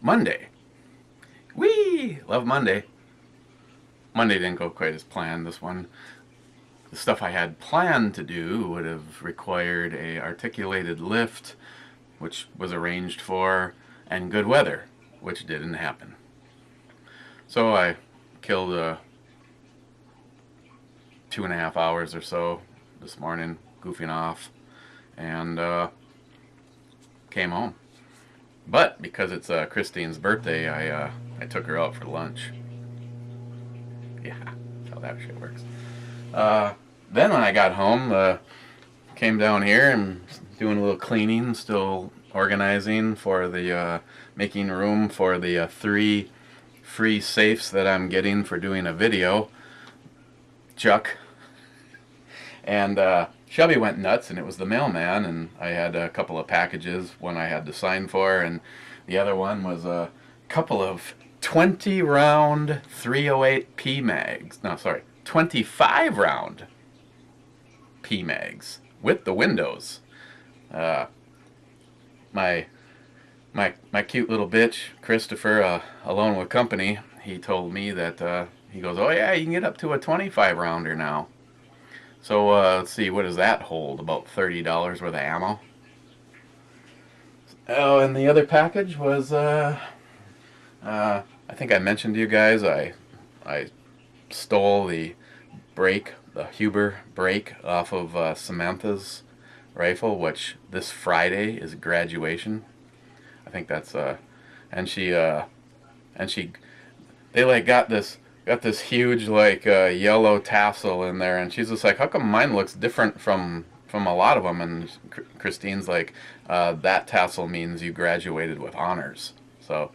Monday. Whee! Love Monday. Monday didn't go quite as planned. This one, the stuff I had planned to do would have required a articulated lift, which was arranged for, and good weather, which didn't happen. So I killed 2.5 hours or so this morning goofing off, and came home. But because it's Christine's birthday, I took her out for lunch. Yeah, that's how that shit works. Then when I got home, came down here and doing a little cleaning, still organizing for the making room for the 3 free safes that I'm getting for doing a video. Chuck. And Shelby went nuts, and it was the mailman, and I had a couple of packages, one I had to sign for, and the other one was a couple of 20 round 308 PMags. No, sorry, 25 round PMags with the windows. My cute little bitch, Christopher, alone with company, he told me that, he goes, oh yeah, you can get up to a 25 rounder now. So let's see, what does that hold? About $30 worth of ammo. Oh, and the other package was, I think I mentioned to you guys, I stole the Huber brake off of Samantha's rifle, which this Friday is graduation. I think that's they like got this huge like yellow tassel in there, and she's just like, how come mine looks different from a lot of them? And Christine's like, that tassel means you graduated with honors. So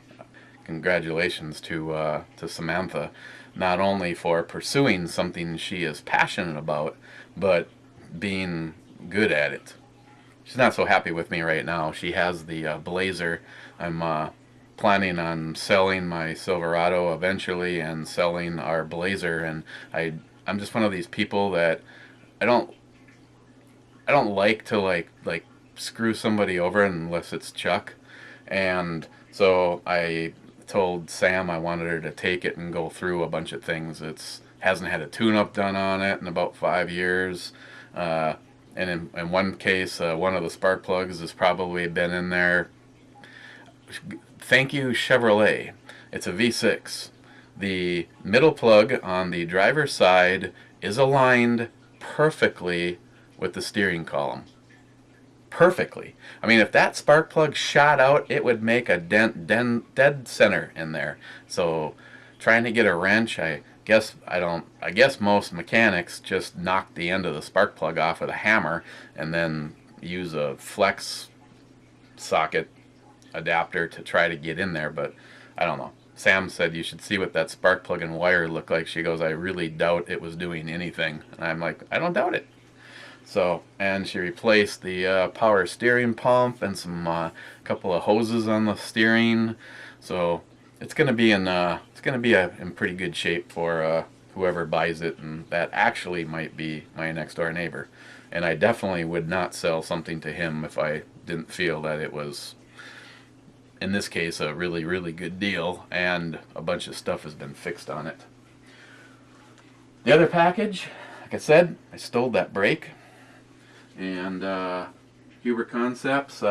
congratulations to Samantha, not only for pursuing something she is passionate about, but being good at it. She's not so happy with me right now. She has the Blazer. I'm planning on selling my Silverado eventually and selling our Blazer, and I'm just one of these people that I don't like to like screw somebody over unless it's Chuck. And so I told Sam I wanted her to take it and go through a bunch of things. It's hasn't had a tune-up done on it in about 5 years. And in one case, one of the spark plugs has probably been in there. Thank you, Chevrolet. It's a V6. The middle plug on the driver's side is aligned perfectly with the steering column. Perfectly. I mean, if that spark plug shot out, it would make a dead center in there. So trying to get a wrench, I guess most mechanics just knock the end of the spark plug off with a hammer and then use a flex socket adapter to try to get in there, but I don't know. Sam said you should see what that spark plug and wire looked like. She goes, I really doubt it was doing anything. And I'm like, I don't doubt it. So, and she replaced the power steering pump and some couple of hoses on the steering. So it's going to be in pretty good shape for whoever buys it, and that actually might be my next door neighbor. And I definitely would not sell something to him if I didn't feel that it was, in this case, a really, really good deal, and a bunch of stuff has been fixed on it. The other package, like I said, I stole that brake, and Huber Concepts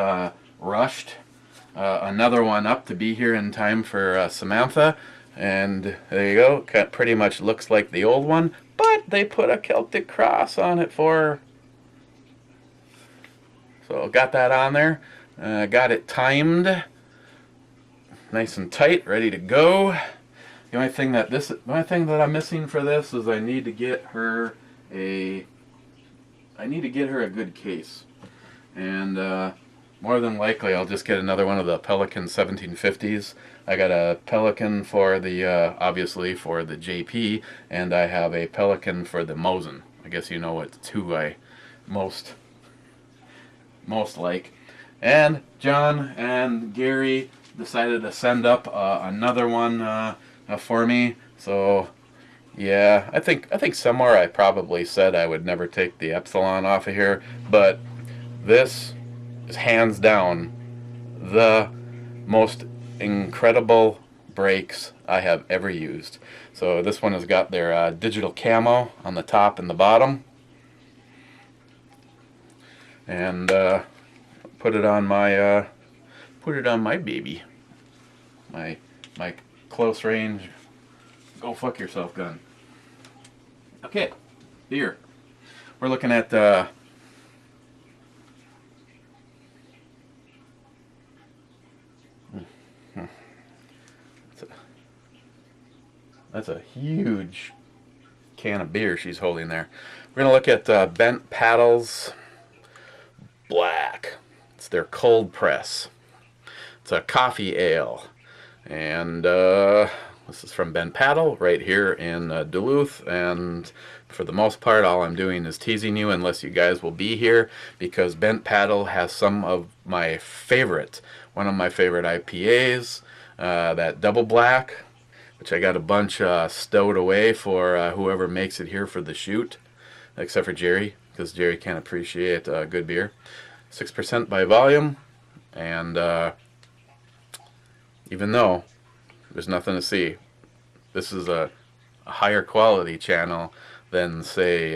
rushed another one up to be here in time for Samantha, and there you go. Pretty much looks like the old one, but they put a Celtic cross on it for her. So got that on there, got it timed nice and tight, ready to go. The only thing that I'm missing for this is I need to get her a good case, and more than likely I'll just get another one of the Pelican 1750s. I got a Pelican for the obviously for the JP, and I have a Pelican for the Mosin. I guess you know what two I most like. And John and Gary decided to send up another one for me. So yeah, I think somewhere I probably said I would never take the Epsilon off of here, but this is hands down the most incredible brakes I have ever used. So this one has got their digital camo on the top and the bottom, and put it on my baby, my close range go fuck yourself gun. Okay, beer. We're looking at that's a huge can of beer she's holding there. We're gonna look at Bent Paddles Black. It's their cold press. It's a coffee ale, and this is from Ben Paddle right here in Duluth, and for the most part all I'm doing is teasing you unless you guys will be here, because Bent Paddle has some of my favorite, one of my favorite IPAs, that double black, which I got a bunch stowed away for whoever makes it here for the shoot, except for Jerry, because Jerry can't appreciate good beer. 6% by volume, and even though there's nothing to see, this is a higher quality channel than, say,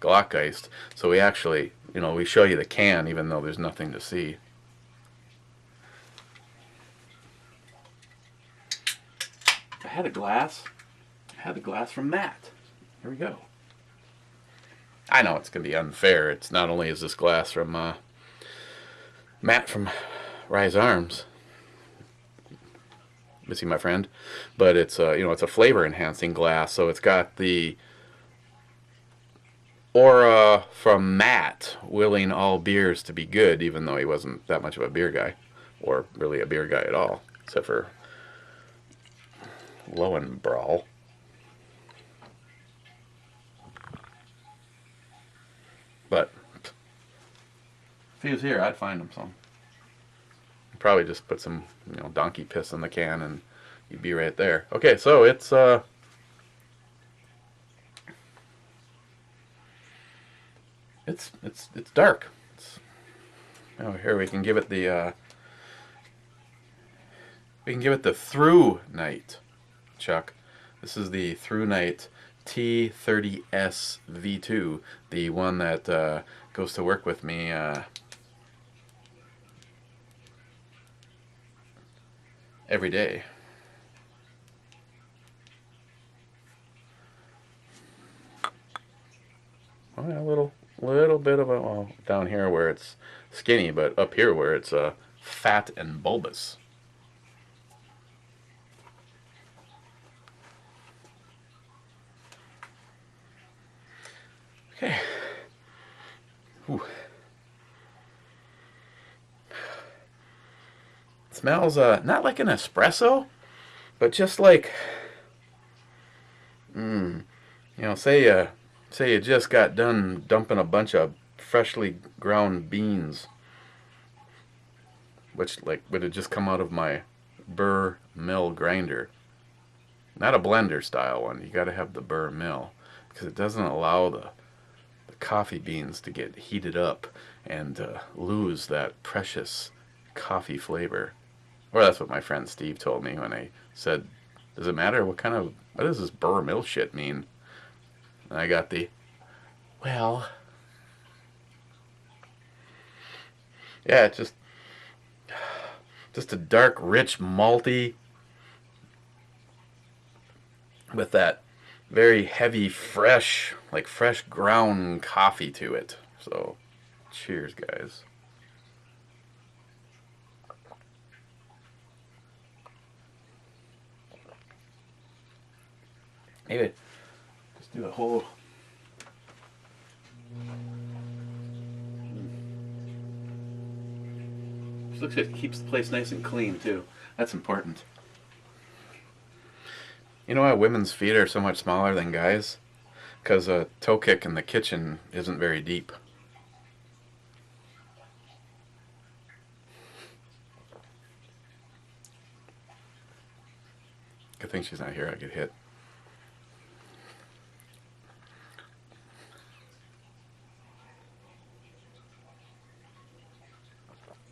Glockgeist. So we actually, we show you the can even though there's nothing to see. I had a glass. I had the glass from Matt. Here we go. I know it's going to be unfair. It's not only is this glass from Matt from Rise Arms, missing my friend, but it's it's a flavor enhancing glass, so it's got the aura from Matt, willing all beers to be good, even though he wasn't that much of a beer guy, or really a beer guy at all, except for Lowenbrawl. But if he was here, I'd find him some. Probably just put some, donkey piss in the can and you'd be right there. Okay, so it's dark. Here we can give it the Through Night, Chuck. This is the Through Night T30S V2, the one that goes to work with me every day. Well, a little bit of a, down here where it's skinny, but up here where it's fat and bulbous. Okay. Ooh. It smells not like an espresso, but just like, say you just got done dumping a bunch of freshly ground beans, which would have just come out of my Burr mill grinder. Not a blender style one. You got to have the Burr mill, because it doesn't allow the coffee beans to get heated up and lose that precious coffee flavor. Or that's what my friend Steve told me when I said, does it matter what does this Burr mill shit mean? And I got well, yeah, it's just a dark, rich, malty, with that very heavy, fresh ground coffee to it. So, cheers, guys. Maybe just do a whole. This looks like it keeps the place nice and clean too. That's important. You know why women's feet are so much smaller than guys? Because a toe kick in the kitchen isn't very deep. Good thing she's not here. I get hit.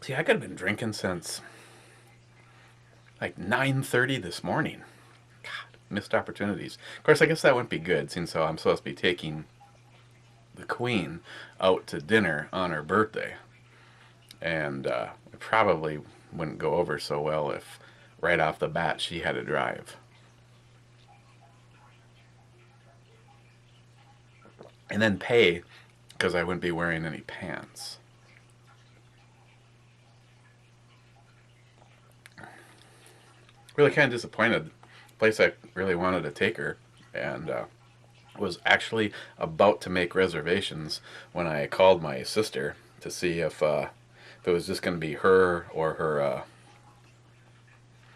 See, I could have been drinking since like 9:30 this morning. God, missed opportunities. Of course, I guess that wouldn't be good since I'm supposed to be taking the Queen out to dinner on her birthday. And it probably wouldn't go over so well if right off the bat she had to drive. And then pay because I wouldn't be wearing any pants. Really kind of disappointed. The place I really wanted to take her, and was actually about to make reservations when I called my sister to see if it was just going to be her or her.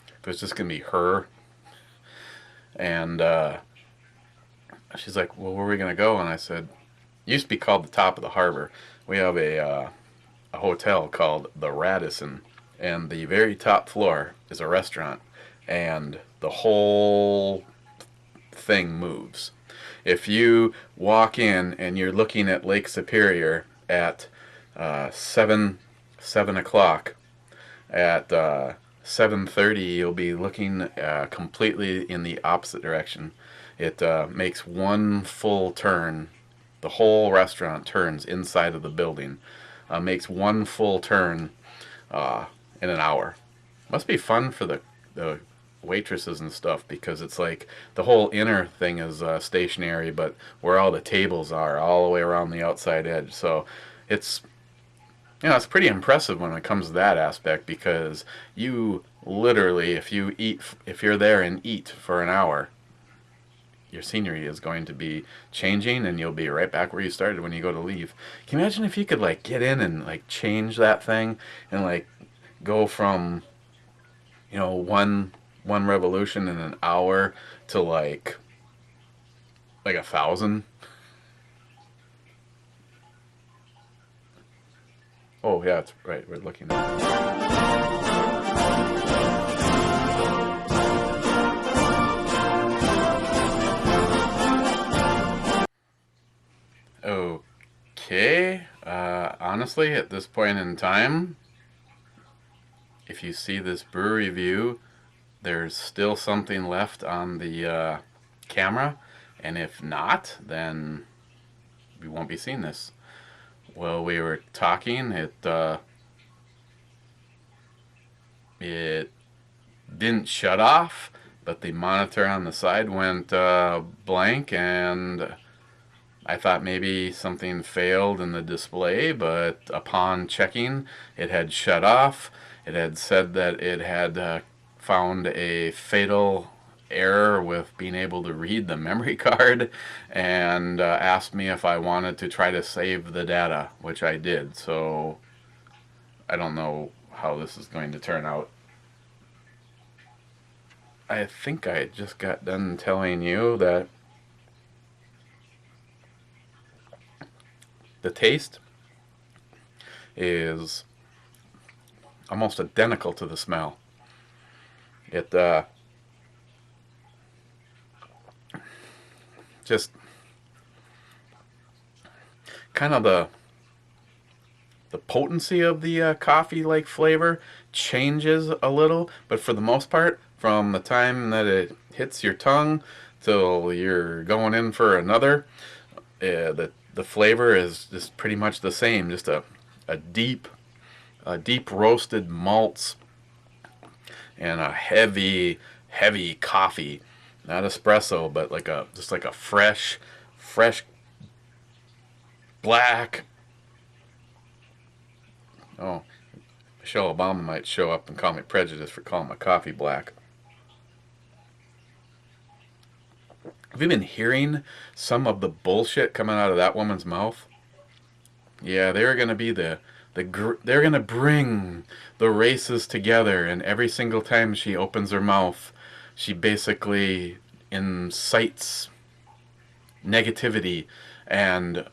If it was just going to be her, and she's like, "Well, where are we going to go?" And I said, it used to be called the Top of the Harbor. We have a hotel called the Radisson, and the very top floor is a restaurant, and the whole thing moves. If you walk in and you're looking at Lake Superior at 7 o'clock, at 7:30 you'll be looking completely in the opposite direction. It makes one full turn. The whole restaurant turns inside of the building. Makes one full turn in an hour. Must be fun for the waitresses and stuff because it's like the whole inner thing is stationary, but where all the tables are all the way around the outside edge. So it's it's pretty impressive when it comes to that aspect because you literally, if you're there and eat for an hour, your scenery is going to be changing and you'll be right back where you started when you go to leave. Can you imagine if you could like get in and like change that thing and like go from one revolution in an hour to like 1,000? Oh yeah, that's right. We're looking at it. Okay. Honestly, at this point in time, if you see this brew review, there's still something left on the camera, and if not, then we won't be seeing this. While we were talking, it didn't shut off, but the monitor on the side went blank, and I thought maybe something failed in the display, but upon checking, it had shut off. It had said that it had found a fatal error with being able to read the memory card, and asked me if I wanted to try to save the data, which I did. So I don't know how this is going to turn out. I think I just got done telling you that the taste is almost identical to the smell. It just kind of the potency of the coffee like flavor changes a little, but for the most part, from the time that it hits your tongue till you're going in for another, the flavor is just pretty much the same. Just a deep roasted malts and a heavy coffee, not espresso, but just like a fresh black. Oh, Michelle Obama might show up and call me prejudiced for calling my coffee black. Have you been hearing some of the bullshit coming out of that woman's mouth? Yeah, they're going to be they're going to bring the races together, and every single time she opens her mouth, she basically incites negativity and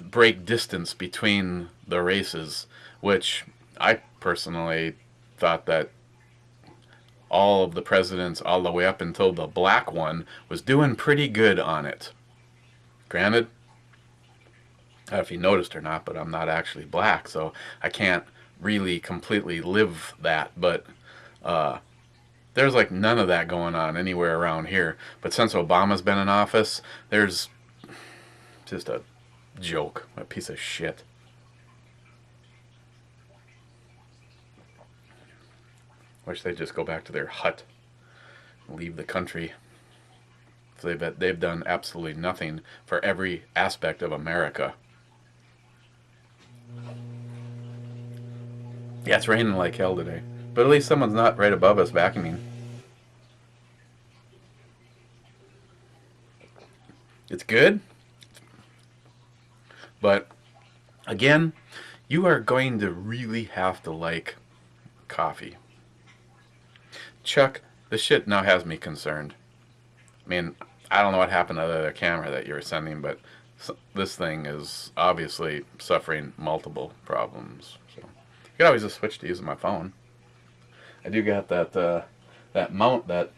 break distance between the races, which I personally thought that all of the presidents, all the way up until the black one, was doing pretty good on it. Granted, I don't know if you noticed or not, but I'm not actually black, so I can't really completely live that. But there's like none of that going on anywhere around here. But since Obama's been in office, there's just a joke, a piece of shit. Wish they'd just go back to their hut, leave the country. So they've done absolutely nothing for every aspect of America. Yeah, it's raining like hell today. But at least someone's not right above us vacuuming. It's good. But, again, you are going to really have to like coffee. Chuck, the shit now has me concerned. I mean, I don't know what happened to the other camera that you were sending, but this thing is obviously suffering multiple problems. So you could always just switch to using my phone. I do got that mount that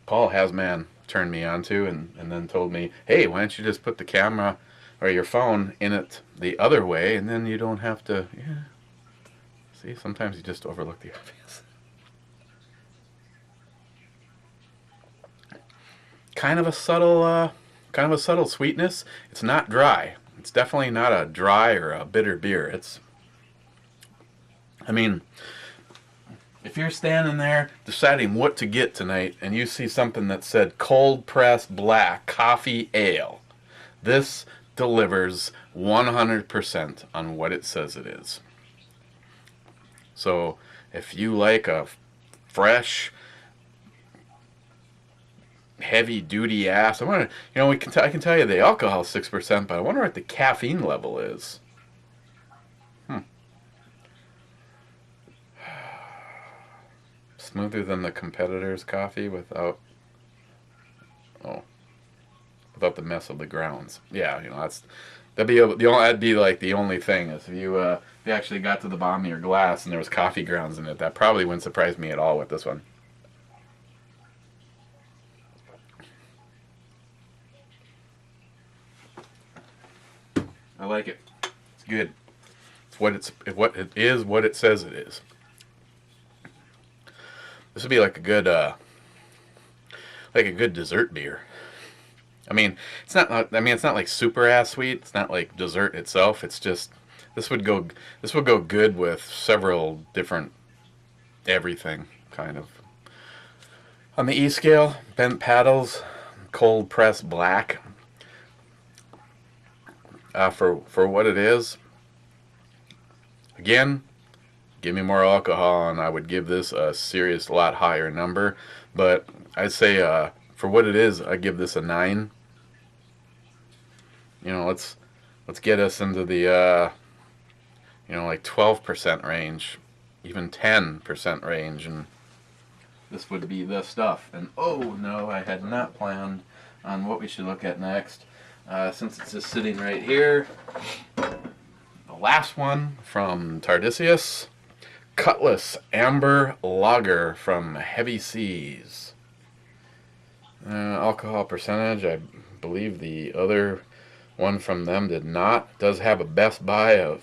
Paul Hasman turned me onto, and then told me, hey, why don't you just put the camera or your phone in it the other way, and then you don't have to. Yeah. See, sometimes you just overlook the obvious. Kind of a subtle sweetness. It's not dry. It's definitely not a dry or a bitter beer. I mean, if you're standing there deciding what to get tonight and you see something that said cold pressed black coffee ale, this delivers 100% on what it says it is. So if you like a fresh, heavy duty ass, I wonder, I can tell you the alcohol is 6%, but I wonder what the caffeine level is. Smoother than the competitor's coffee without the mess of the grounds. Yeah, that'd be like the only thing is if you actually got to the bottom of your glass and there was coffee grounds in it. That probably wouldn't surprise me at all with this one. I like it. It's good. It's what it says it is. This would be like a good dessert beer. I mean, it's not like super ass sweet. It's not like dessert itself. It's just this would go good with several different everything kind of. On the E scale, bent paddles, cold pressed black. For what it is, again, give me more alcohol and I would give this a serious lot higher number. But I'd say for what it is, I give this a 9. Let's get us into the like 12% range, even 10% range, and this would be the stuff. And oh no, I had not planned on what we should look at next. Since it's just sitting right here, the last one from Tardisius, Cutlass Amber Lager from Heavy Seas. Alcohol percentage, I believe the other one from them did not. Does have a best buy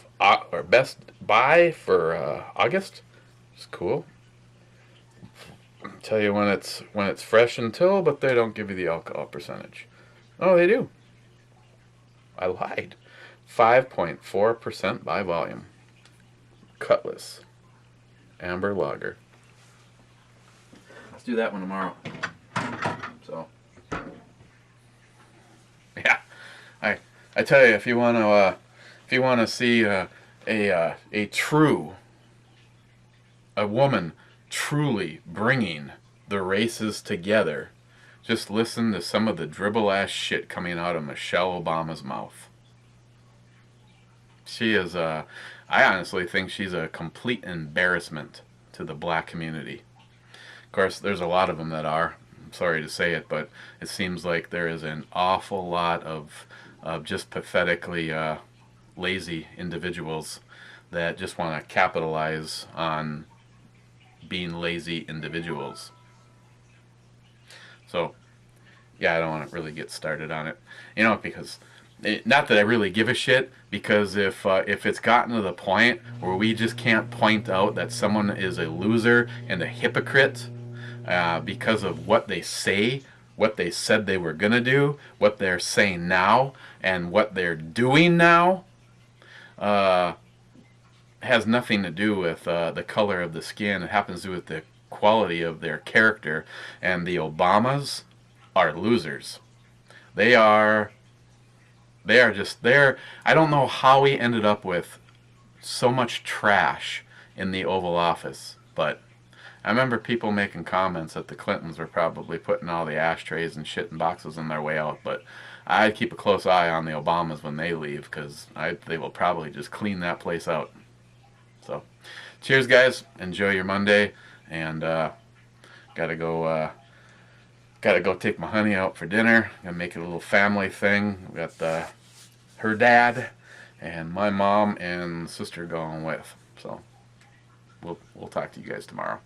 for August. It's cool. Tell you when it's fresh until, but they don't give you the alcohol percentage. Oh, they do. I lied. 5.4% by volume. Cutlass Amber Lager. Let's do that one tomorrow. So, yeah, I tell you, if you want to see a woman truly bringing the races together, just listen to some of the dribble-ass shit coming out of Michelle Obama's mouth. She is, I honestly think she's a complete embarrassment to the black community. Of course, there's a lot of them that are. I'm sorry to say it, but it seems like there is an awful lot of just pathetically lazy individuals that just want to capitalize on being lazy individuals. So, yeah, I don't want to really get started on it, because not that I really give a shit, because if it's gotten to the point where we just can't point out that someone is a loser and a hypocrite, because of what they say, what they said they were going to do, what they're saying now, and what they're doing now. Has nothing to do with the color of the skin. It happens to do with the quality of their character. And the Obamas are losers. They are just there. I don't know how we ended up with so much trash in the Oval Office, but I remember people making comments that the Clintons were probably putting all the ashtrays and shit in boxes on their way out, but I'd keep a close eye on the Obamas when they leave, because they will probably just clean that place out. So, cheers, guys. Enjoy your Monday, and gotta go take my honey out for dinner. Gonna make it a little family thing. We got her dad and my mom and sister going with. So, we'll talk to you guys tomorrow.